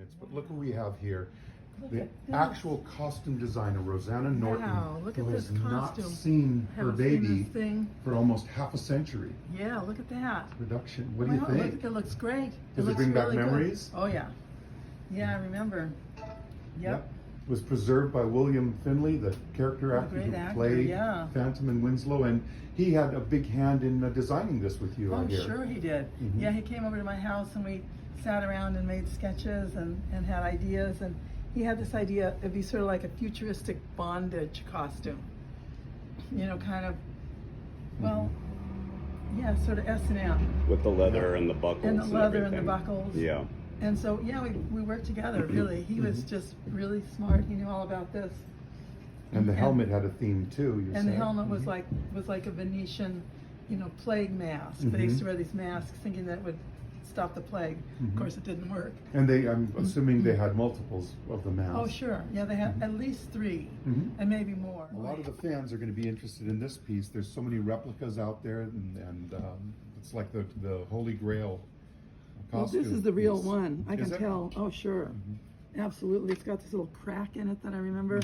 minutes, but look who we have here. Look The at this. actual costume designer, Rosanna Norton, Wow, look at who this has not costume. seen her Haven't seen baby this thing. for almost half a century. Yeah, look at that. Production. What do you Wow, think? Look, it looks great. Does it looks bring back really good. memories? Oh yeah. Yeah, I remember. Yep. It was preserved by William Finley, the character A actor great who actor, played yeah. Phantom and Winslow, and he had a big hand in designing this with you. I Oh, hear. sure he did. Mhm. Yeah, he came over to my house and we sat around and made sketches and had ideas, and he had this idea of be sort of like a futuristic bondage costume. You know, kind of, well, yeah, sort of S&M. With the leather and the buckles. And the leather and the everything. buckles. Yeah. And so, yeah, we worked together, really. He was just really smart. He knew all about this. And the helmet had a theme too. You And the said. helmet was Mhm. like a Venetian, you know, plague mask. They used to wear these masks thinking that it would stop the plague. Of course, it didn't work. And I'm assuming they had multiples of the mask. Oh, sure. Yeah, they had at least 3, and maybe more. A lot of the fans are going to be interested in this piece. There's so many replicas out there, and it's like the Holy Grail Well, costume. this is the real piece. one. I Is can it? tell. Oh, sure. Absolutely. It's got this little crack in it that I remember.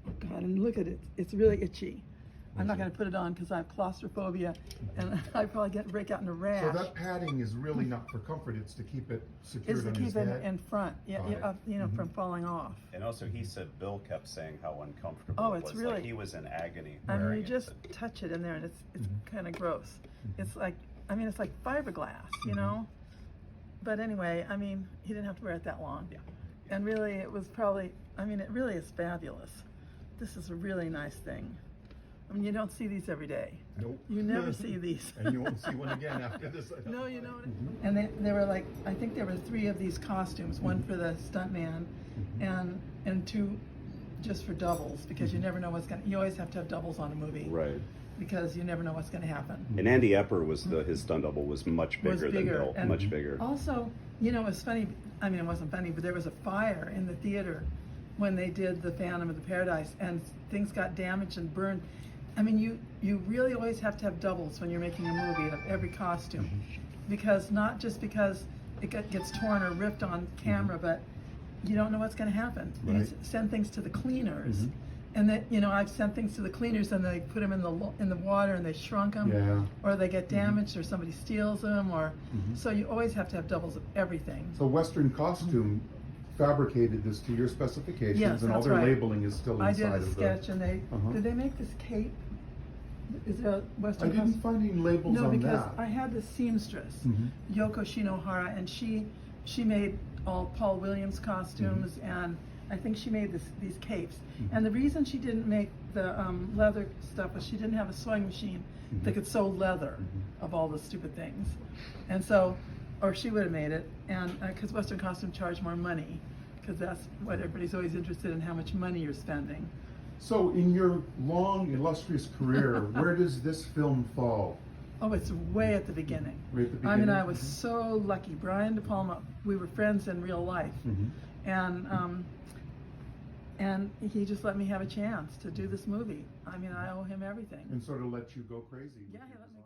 Oh, God, and look at it. It's really itchy. I'm not going to put it on because I have claustrophobia, and I probably break out in a rash. So that padding is really not for comfort. It's to keep it secured Is to on keep his it head. in front, yeah, Got it. you know, from falling off. And also, he said Bill kept saying how uncomfortable Oh, it it's was. really- Like he was in agony. I mean, wearing you it. just touch it in there, and it's kind of gross. It's like, I mean, it's like fiberglass, you know. But anyway, I mean, he didn't have to wear it that long. Yeah. And really, it was probably, I mean, it really is fabulous. This is a really nice thing. I mean, you don't see these every day. Nope. You never see these. And you won't see one again after this. No, you know. And they were like, I think there were 3 of these costumes, one for the stuntman, and 2 just for doubles, because you never know what's gonna. You always have to have doubles on a movie, Right. because you never know what's gonna happen. And Andy Epper was his stunt double was much bigger, than Bill. and Much bigger. Also, you know, it was funny. I mean, it wasn't funny, but there was a fire in the theater when they did the Phantom of the Paradise, and things got damaged and burned. I mean, you really always have to have doubles when you're making a movie of every costume, because not just because it gets torn or ripped on camera, but you don't know what's going to happen. You Right. send things to the cleaners, and that, you know, I've sent things to the cleaners and they put them in the water and they shrunk them, Yeah. or they get damaged, or somebody steals them, or so you always have to have doubles of everything. So Western Costume fabricated this to your specifications, Yes, and all that's their right. labeling is still I inside did a of sketch, the. and they Uh-huh. did they make this cape? Is it a I Western didn't costume? find any labels No, on because that. I had the seamstress, Yoko Shinohara, and she made all Paul Williams costumes, and I think she made these capes. And the reason she didn't make the leather stuff was she didn't have a sewing machine that could sew leather of all the stupid things, and so, or she would have made it, and because Western costume charged more money, because that's what everybody's always interested in, how much money you're spending. So in your long, illustrious career, where does this film fall? Oh, it's way at the beginning. Right at the I mean, I beginning? was so lucky. Brian De Palma, we were friends in real life, and he just let me have a chance to do this movie. I mean, I owe him everything. And sort of let you go crazy. Yeah, he let me.